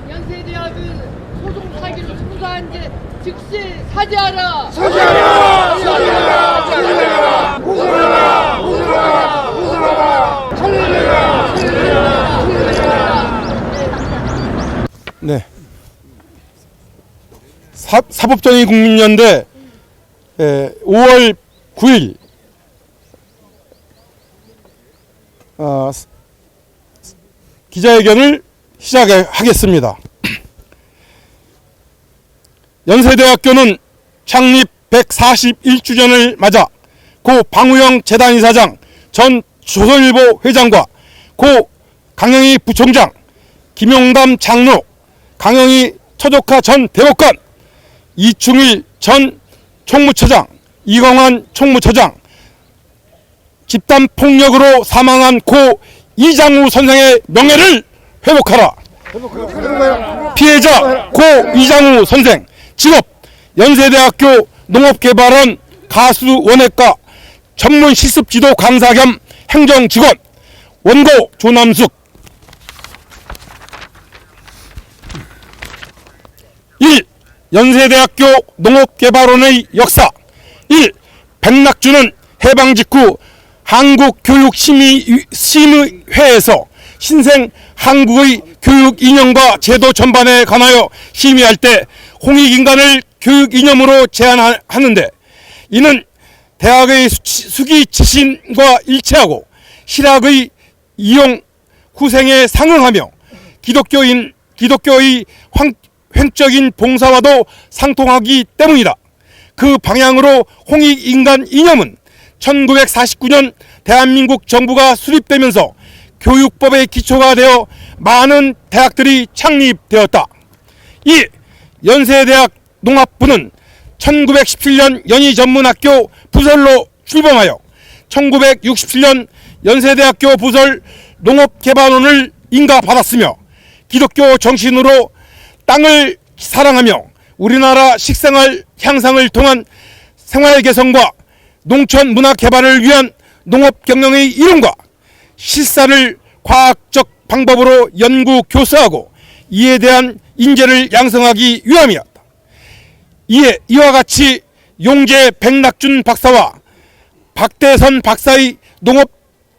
연세대학은 소송 사기로 승소한 지 즉시 사죄하라. 사죄하라. 사죄하라. 사죄하라. 웃어라. 웃어라. 웃어라. 살려내라. 살려내라. 네. 사법정의국민연대 5월 9일 기자회견을 시작하겠습니다. 연세대학교는 창립 141주년을 맞아 고 방우영 재단 이사장, 전 조선일보 회장과 고 강영희 부총장, 김용담 장로, 강영희 처조카 전 대법관, 이충일 전 총무처장, 이광환 총무처장, 집단폭력으로 사망한 고 이장우 선생의 명예를 회복하라. 피해자 고 이장우 선생, 직업 연세대학교 농업개발원 가수원외과 전문실습지도 강사 겸 행정직원, 원고 조남숙. 1. 연세대학교 농업개발원의 역사. 1. 백낙주는 해방 직후 한국교육심의회에서 신생 한국의 교육 이념과 제도 전반에 관하여 심의할 때 홍익인간을 교육 이념으로 제안하는데, 이는 대학의 수기 지신과 일치하고 실학의 이용 후생에 상응하며 기독교의 횡적인 봉사와도 상통하기 때문이다. 그 방향으로 홍익인간 이념은 1949년 대한민국 정부가 수립되면서 교육법의 기초가 되어 많은 대학들이 창립되었다. 2. 연세대학 농학부는 1917년 연희전문학교 부설로 출범하여 1967년 연세대학교 부설 농업개발원을 인가받았으며, 기독교 정신으로 땅을 사랑하며 우리나라 식생활 향상을 통한 생활 개선과 농촌 문화 개발을 위한 농업 경영의 이론과 실산을 과학적 방법으로 연구 교수하고 이에 대한 인재를 양성하기 위함이었다. 이와 같이 용재 백낙준 박사와 박대선 박사의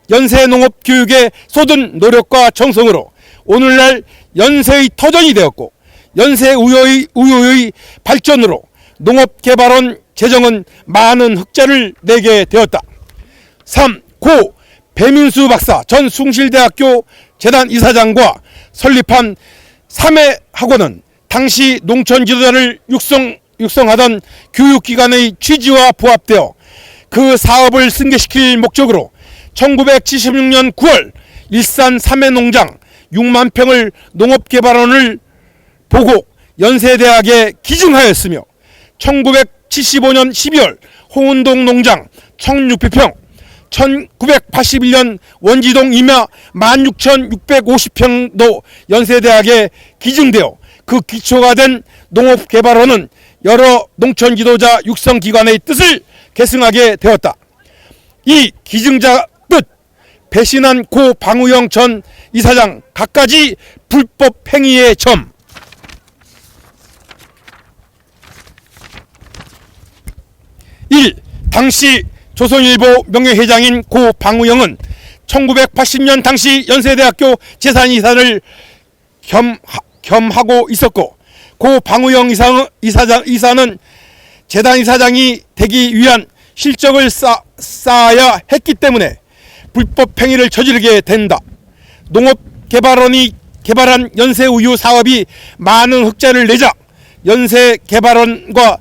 연세 농업 교육에 쏟은 노력과 정성으로 오늘날 연세의 터전이 되었고, 연세 우효의 발전으로 농업개발원 재정은 많은 흑자를 내게 되었다. 3. 고 배민수 박사 전 숭실대학교 재단 이사장과 설립한 3회 학원은 당시 농촌 지도자를 육성하던 교육기관의 취지와 부합되어 그 사업을 승계시킬 목적으로 1976년 9월 일산 3회 농장 6만 평을 농업개발원을 보고 연세대학에 기증하였으며, 1975년 12월 홍은동 농장 1600평, 1981년 원지동 임야 16,650평도 연세대학에 기증되어 그 기초가 된 농업개발원은 여러 농촌 지도자 육성기관의 뜻을 계승하게 되었다. 이 기증자 뜻, 배신한 고 방우영 전 이사장 갖가지 불법 행위의 점. 1. 당시 조선일보 명예회장인 고 방우영은 1980년 당시 연세대학교 재산이사를 겸하고 있었고, 고 방우영 이사는 재단 이사장이 되기 위한 실적을 쌓아야 했기 때문에 불법 행위를 저지르게 된다. 농업개발원이 개발한 연세우유 사업이 많은 흑자를 내자 연세개발원과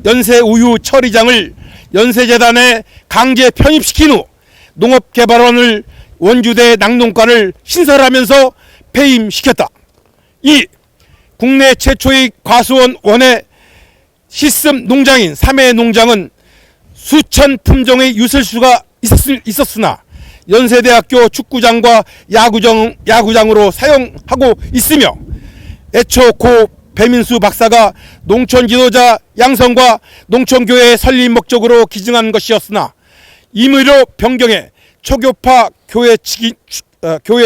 연세우유 처리장을 연세재단에 강제 편입시킨 후 농업개발원을 원주대 낙농과를 신설하면서 폐임시켰다. 2. 국내 최초의 과수원 원예 실습 농장인 3회 농장은 수천 품종의 유설수가 있었으나 연세대학교 축구장과 야구장으로 사용하고 있으며, 애초 고 배민수 박사가 농촌 지도자 양성과 농촌교회 설립 목적으로 기증한 것이었으나 임의로 변경해 초교파 교회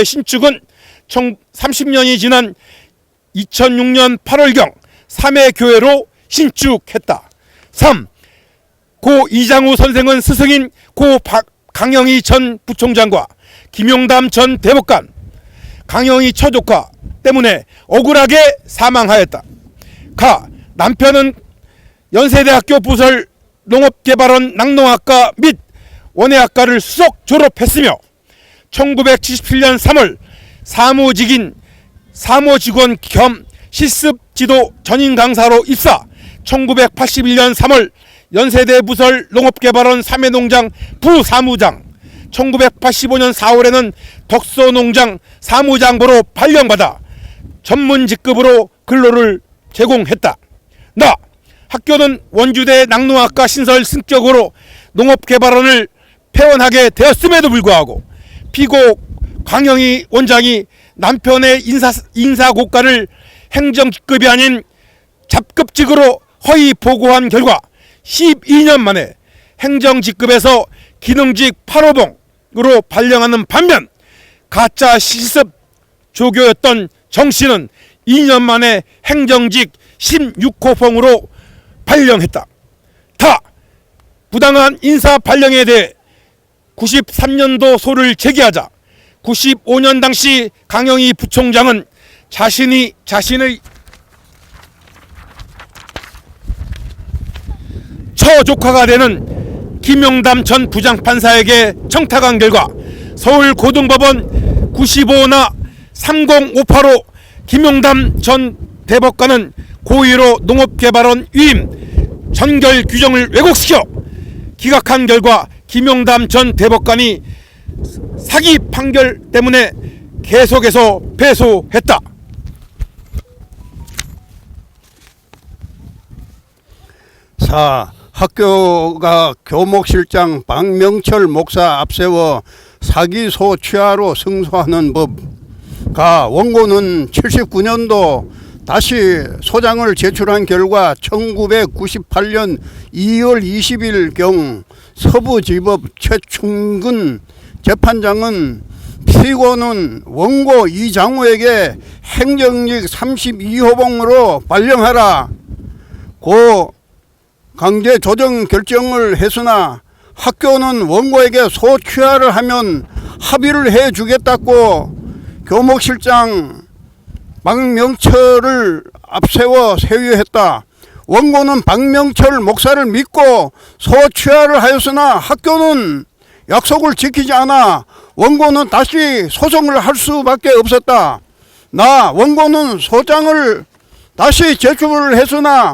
신축은 30년이 지난 2006년 8월경 3회 교회로 신축했다. 3. 고 이장우 선생은 스승인 고 강영희 전 부총장과 김용담 전 대법관, 강영희 처조카 때문에 억울하게 사망하였다. 가. 남편은 연세대학교 부설 농업개발원 낙농학과 및 원예학과를 수석 졸업했으며 1977년 3월 사무직원 겸 실습지도 전임 강사로 입사. 1981년 3월 연세대 부설 농업개발원 3회 농장 부사무장, 1985년 4월에는 덕소농장 사무장보로 발령받아 전문 직급으로 근로를 제공했다. 나. 학교는 원주대 낙농학과 신설 승격으로 농업개발원을 폐원하게 되었음에도 불구하고 피고 강영희 원장이 남편의 인사고과를 행정직급이 아닌 잡급직으로 허위 보고한 결과 12년 만에 행정직급에서 기능직 8호봉으로 발령하는 반면 가짜 실습 조교였던 정씨는 2년 만에 행정직 16호봉으로 발령했다. 다. 부당한 인사 발령에 대해 93년도 소를 제기하자 95년 당시 강영희 부총장은 자신의 처조카가 되는 김용담 전 부장판사에게 청탁한 결과 서울고등법원 95나 30585 김용담 전 대법관은 고의로 농업개발원 위임 전결 규정을 왜곡시켜 기각한 결과 김용담 전 대법관이 사기 판결 때문에 계속해서 패소했다. 사. 학교가 교목실장 박명철 목사 앞세워 사기소 취하로 승소하는 법. 가. 원고는 79년도 다시 소장을 제출한 결과 1998년 2월 20일경 서부지법 최충근 재판장은 피고는 원고 이장우에게 행정직 32호봉으로 발령하라 고 강제 조정 결정을 했으나 학교는 원고에게 소취하를 하면 합의를 해주겠다고 교목실장 박명철을 앞세워 세유했다. 원고는 박명철 목사를 믿고 소취하를 하였으나 학교는 약속을 지키지 않아 원고는 다시 소송을 할 수밖에 없었다. 나 원고는 소장을 다시 제출을 했으나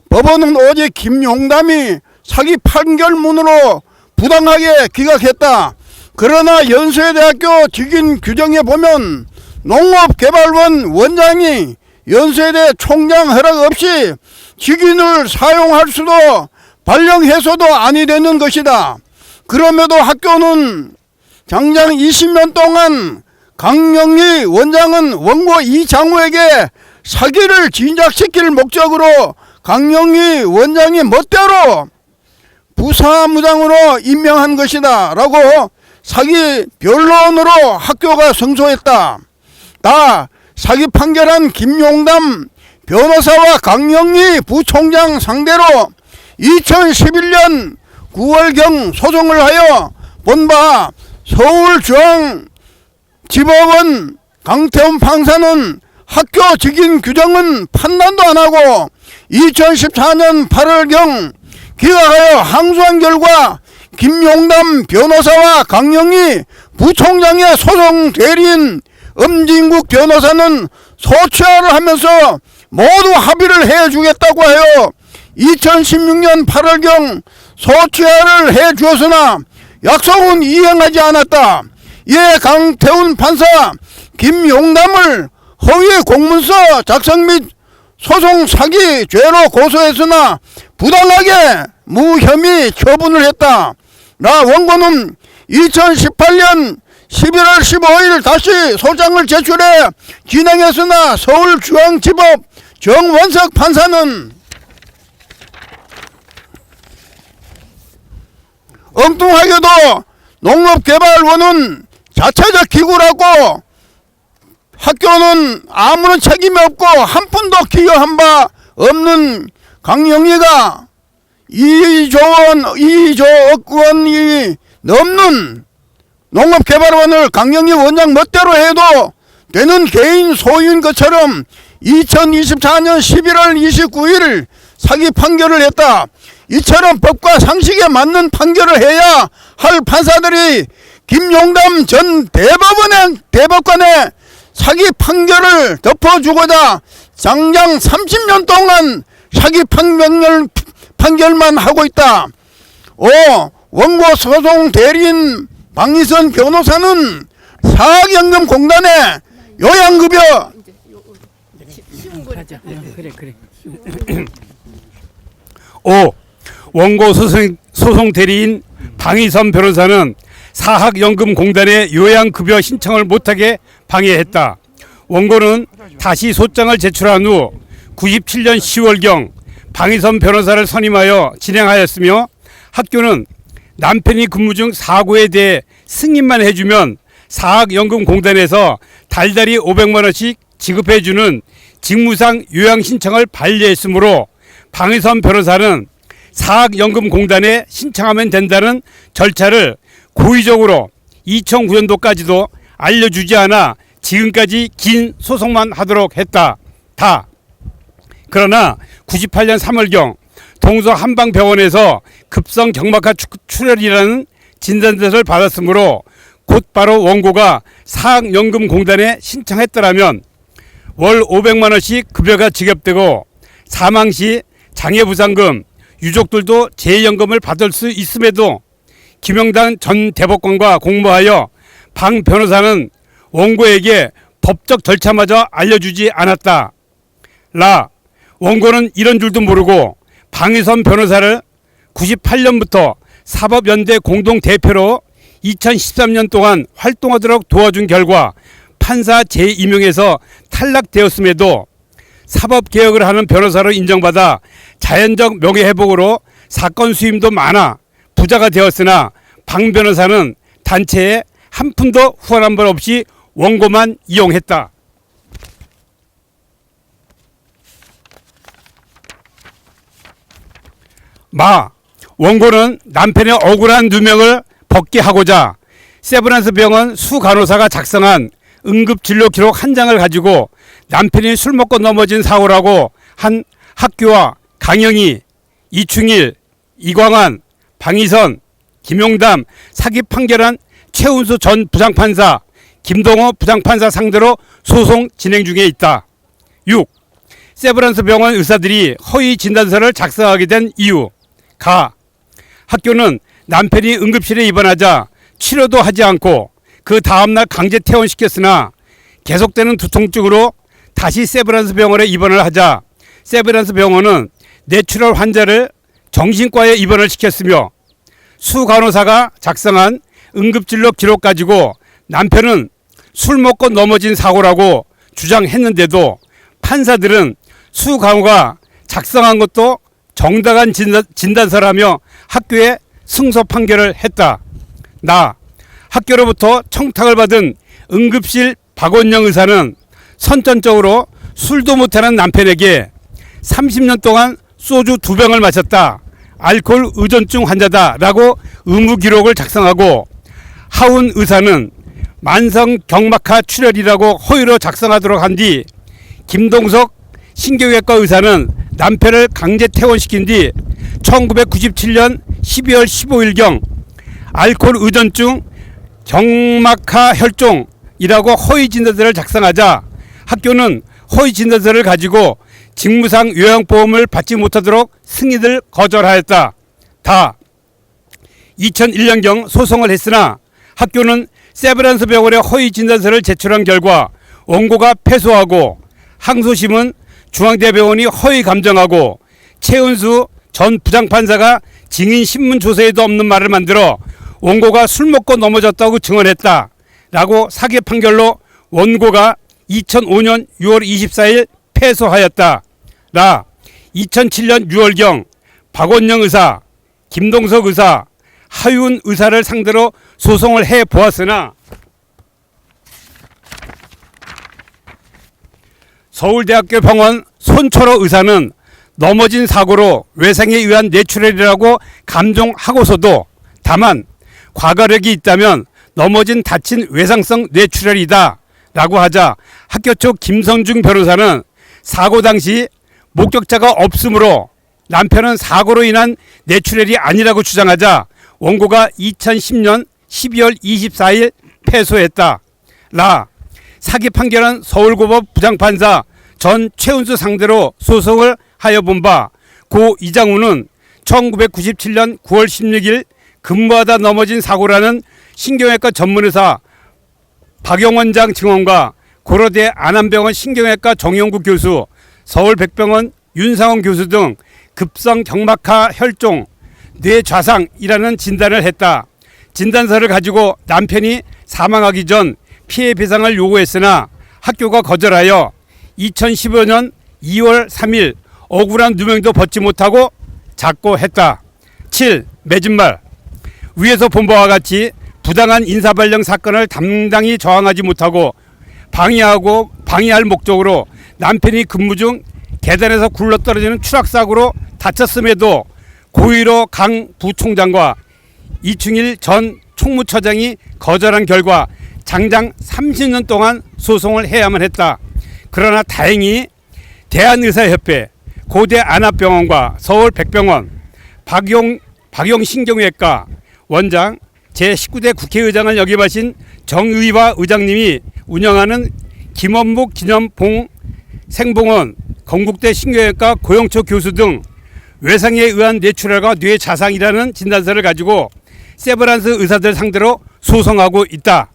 법원은 오직 김용담이 사기 판결문으로 부당하게 기각했다. 그러나 연세대학교 직인 규정에 보면 농업개발원 원장이 연세대 총장 허락 없이 직인을 사용할 수도 발령해서도 아니 되는 것이다. 그럼에도 학교는 장장 20년 동안 강영희 원장은 원고 이장우에게 사기를 진작시킬 목적으로 강영희 원장이 멋대로 부사무장으로 임명한 것이다 라고 사기 변론으로 학교가 승소했다. 다 사기 판결한 김용담 변호사와 강영희 부총장 상대로 2011년 9월경 소송을 하여 본바 서울중앙지법원 강태훈 판사는 학교 직인 규정은 판단도 안하고 2014년 8월경 기각하여 항소한 결과 김용담 변호사와 강영희 부총장의 소송 대리인 엄진국 변호사는 소취하를 하면서 모두 합의를 해주겠다고 하여 2016년 8월경 소취하를 해주었으나 약속은 이행하지 않았다. 이에 강태훈 판사 김용담을 허위 공문서 작성 및 소송 사기 죄로 고소했으나 부당하게 무혐의 처분을 했다. 나 원고는 2018년 11월 15일 다시 소장을 제출해 진행했으나 서울중앙지법 정원석 판사는 엉뚱하게도 농업개발원은 자체적 기구라고 학교는 아무런 책임이 없고 한 푼도 기여한 바 없는 강영희가 2조 원이 넘는 농업개발원을 강영희 원장 멋대로 해도 되는 개인 소유인 것처럼 2024년 11월 29일 사기 판결을 했다. 이처럼 법과 상식에 맞는 판결을 해야 할 판사들이 김용담 전 대법관의 사기 판결을 덮어주고자 장장 30년 동안 사기 판결만 하고 있다. 원고 소송 대리인 방희선 변호사는 사학연금공단의 요양급여 그래. 5. 원고 소송 대리인 방희선 변호사는 사학연금공단의 요양급여 신청을 못하게 방해했다. 원고는 다시 소장을 제출한 후 97년 10월경 방희선 변호사를 선임하여 진행하였으며 학교는 남편이 근무 중 사고에 대해 승인만 해주면 사학연금공단에서 달달이 500만 원씩 지급해주는 직무상 요양 신청을 반려했으므로 방희선 변호사는 사학연금공단에 신청하면 된다는 절차를 고의적으로 2009년도까지도 알려주지 않아 지금까지 긴 소송만 하도록 했다. 그러나 98년 3월경 동서 한방병원에서 급성 경막하 출혈이라는 진단서를 받았으므로 곧바로 원고가 사학연금공단에 신청했더라면 월 500만 원씩 급여가 지급되고 사망 시 장애부상금, 유족들도 재연금을 받을 수 있음에도 김영단 전 대법관과 공모하여 방 변호사는 원고에게 법적 절차마저 알려주지 않았다. 원고는 이런 줄도 모르고 방희선 변호사를 98년부터 사법연대 공동대표로 2013년 동안 활동하도록 도와준 결과 판사 재임용에서 탈락되었음에도 사법개혁을 하는 변호사로 인정받아 자연적 명예회복으로 사건 수임도 많아 부자가 되었으나 방 변호사는 단체에 한 푼도 후원한 바 없이 원고만 이용했다. 원고는 남편의 억울한 누명을 벗게 하고자 세브란스 병원 수간호사가 작성한 응급진료 기록 한 장을 가지고 남편이 술 먹고 넘어진 사고라고 한 학교와 강영희, 이충일, 이광환, 방희선, 김용담 사기 판결한 최운수 전 부장판사, 김동호 부장판사 상대로 소송 진행 중에 있다. 6. 세브란스 병원 의사들이 허위 진단서를 작성하게 된 이유. 학교는 남편이 응급실에 입원하자 치료도 하지 않고 그 다음날 강제 퇴원시켰으나 계속되는 두통증으로 다시 세브란스 병원에 입원을 하자 세브란스 병원은 뇌출혈 환자를 정신과에 입원을 시켰으며 수간호사가 작성한 응급진료 기록 가지고 남편은 술 먹고 넘어진 사고라고 주장했는데도 판사들은 수간호가 작성한 것도 정당한 진단서라며 학교에 승소 판결을 했다. 학교로부터 청탁을 받은 응급실 박원영 의사는 선천적으로 술도 못하는 남편에게 30년 동안 소주 2병을 마셨다. 알코올 의존증 환자다 라고 의무 기록을 작성하고 하운 의사는 만성 경막하 출혈이라고 허위로 작성하도록 한 뒤 김동석 신경외과 의사는 남편을 강제 퇴원시킨 뒤 1997년 12월 15일경 알코올 의존증 경막하 혈종이라고 허위 진단서를 작성하자 학교는 허위 진단서를 가지고 직무상 요양보험을 받지 못하도록 승인을 거절하였다. 2001년경 소송을 했으나 학교는 세브란스 병원에 허위 진단서를 제출한 결과 원고가 패소하고 항소심은 중앙대병원이 허위 감정하고 최은수 전 부장판사가 증인 신문 조서에도 없는 말을 만들어 원고가 술 먹고 넘어졌다고 증언했다 라고 사기 판결로 원고가 2005년 6월 24일 패소하였다. 라. 2007년 6월경 박원영 의사, 김동석 의사, 하윤 의사를 상대로 소송을 해보았으나 서울대학교 병원 손철호 의사는 넘어진 사고로 외상에 의한 뇌출혈이라고 감정하고서도 다만 과거력이 있다면 넘어진 다친 외상성 뇌출혈이다 라고 하자 학교 측 김성중 변호사는 사고 당시 목격자가 없으므로 남편은 사고로 인한 뇌출혈이 아니라고 주장하자 원고가 2010년 12월 24일 패소했다. 라. 사기 판결은 서울고법 부장판사 전 최은수 상대로 소송을 하여 본 바 고 이장우는 1997년 9월 16일 근무하다 넘어진 사고라는 신경외과 전문의사 박영원장 증언과 고려대 안암병원 신경외과 정영구 교수, 서울백병원 윤상원 교수 등 급성 경막하 혈종 뇌좌상이라는 진단을 했다. 진단서를 가지고 남편이 사망하기 전 피해 배상을 요구했으나 학교가 거절하여 2015년 2월 3일 억울한 누명도 벗지 못하고 작고했다. 7. 맺은말. 위에서 본 바와 같이 부당한 인사발령 사건을 당당히 저항하지 못하고 방해할 목적으로 남편이 근무 중 계단에서 굴러떨어지는 추락사고로 다쳤음에도 고의로 강 부총장과 이충일 전 총무처장이 거절한 결과 장장 30년 동안 소송을 해야만 했다. 그러나 다행히 대한의사협회, 고대 안암병원과 서울백병원, 박용신경외과 원장, 제19대 국회의장을 역임하신 정의화 의장님이 운영하는 김원묵 기념봉 생봉원, 건국대 신경외과 고영초 교수 등 외상에 의한 뇌출혈과 뇌자상이라는 진단서를 가지고 세브란스 의사들 상대로 소송하고 있다.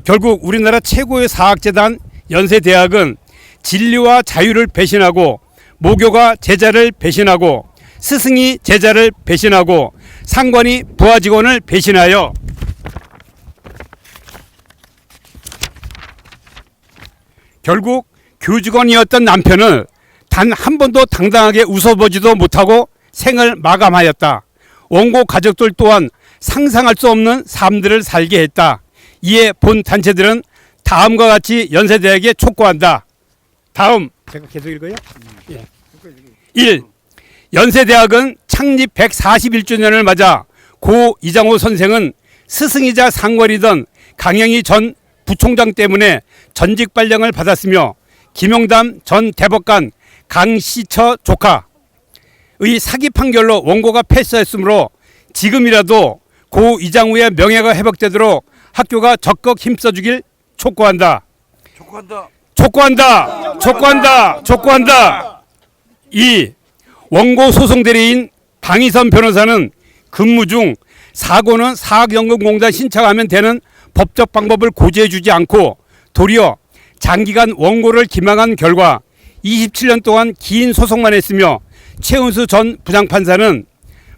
결국 우리나라 최고의 사학재단 연세대학은 진리와 자유를 배신하고 모교가 제자를 배신하고 스승이 제자를 배신하고 상관이 부하 직원을 배신하여 결국 교직원이었던 남편을 단 한 번도 당당하게 웃어보지도 못하고 생을 마감하였다. 원고 가족들 또한 상상할 수 없는 삶들을 살게 했다. 이에 본 단체들은 다음과 같이 연세대학에 촉구한다. 다음 제가 계속 읽어요? 1. 연세대학은 창립 141주년을 맞아 고 이장호 선생은 스승이자 상관이던 강영희 전 부총장 때문에 전직 발령을 받았으며 김용담 전 대법관 강시처 조카의 사기 판결로 원고가 패소했으므로 지금이라도 고 이장우의 명예가 회복되도록 학교가 적극 힘써주길 촉구한다. 촉구한다. 2. 원고 소송 대리인 방희선 변호사는 근무 중 사고는 사학연금공단 신청하면 되는 법적 방법을 고지해주지 않고 도리어 장기간 원고를 기망한 결과 27년 동안 긴 소송만 했으며 최은수 전 부장판사는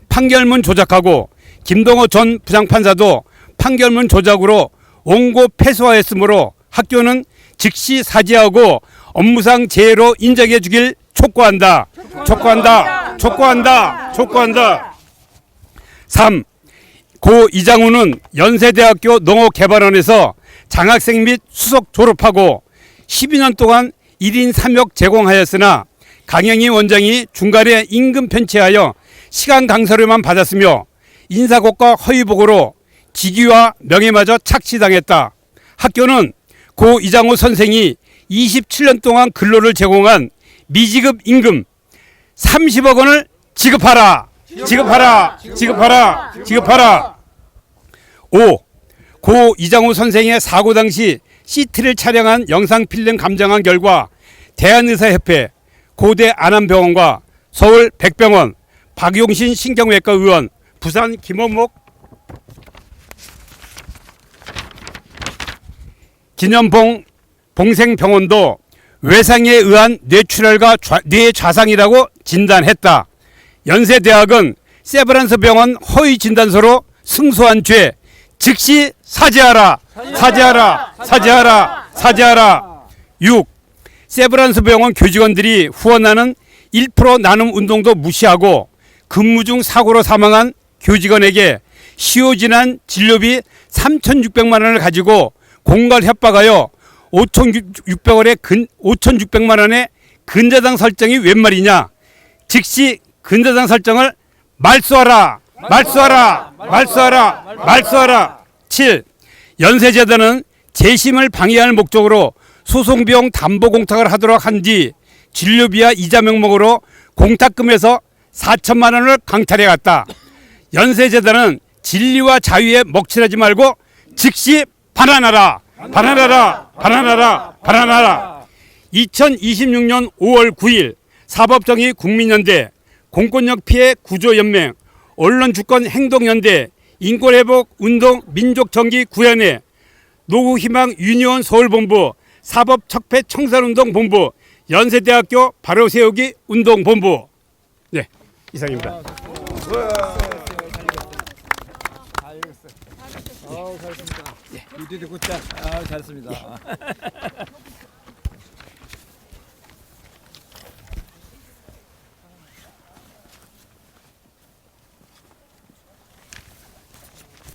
판결문 조작하고 김동호 전 부장판사도 판결문 조작으로 원고 패소하였으므로 학교는 즉시 사죄하고 업무상 재해로 인정해 주길 촉구한다. 3. 고 이장우는 연세대학교 농업개발원에서 장학생 및 수석 졸업하고 12년 동안 1인 3역 제공하였으나 강영희 원장이 중간에 임금 편취하여 시간 강서료만 받았으며 인사고과 허위복으로 직위와 명예마저 착취당했다. 학교는 고 이장우 선생이 27년 동안 근로를 제공한 미지급 임금 30억 원을 지급하라. 5. 고 이장우 선생의 사고 당시 CT를 촬영한 영상 필름 감정한 결과 대한의사협회, 고대 안암병원과 서울 백병원, 박용신 신경외과 의원, 부산 김원목 기념봉 봉생병원도 외상에 의한 뇌출혈과 뇌좌상이라고 진단했다. 연세대학은 세브란스 병원 허위 진단서로 승소한 죄 즉시 사죄하라. 6. 세브란스 병원 교직원들이 후원하는 1% 나눔 운동도 무시하고 근무 중 사고로 사망한 교직원에게 시효지난 진료비 3,600만 원을 가지고 공갈 협박하여 5,600만 원의 근저당 설정이 웬 말이냐. 즉시 근저당 설정을 말소하라. 말소하라. 말소하라. 말소하라. 7. 연세재단은 재심을 방해할 목적으로 소송비용 담보 공탁을 하도록 한 뒤 진료비와 이자 명목으로 공탁금에서 4천만 원을 강탈해갔다. 연세재단은 진리와 자유에 먹칠하지 말고 즉시 반환하라. 반환하라. 반환하라. 반환하라. 2026년 5월 9일 사법정의 국민연대, 공권력 피해 구조연맹, 언론주권행동연대, 인권회복운동 민족정기구현회, 노후희망 유니온 서울본부, 사법척폐청산운동본부, 연세대학교 바로세우기 운동본부. 네, 이상입니다. 잘했습니다. 이들이 곧잘 잘했습니다.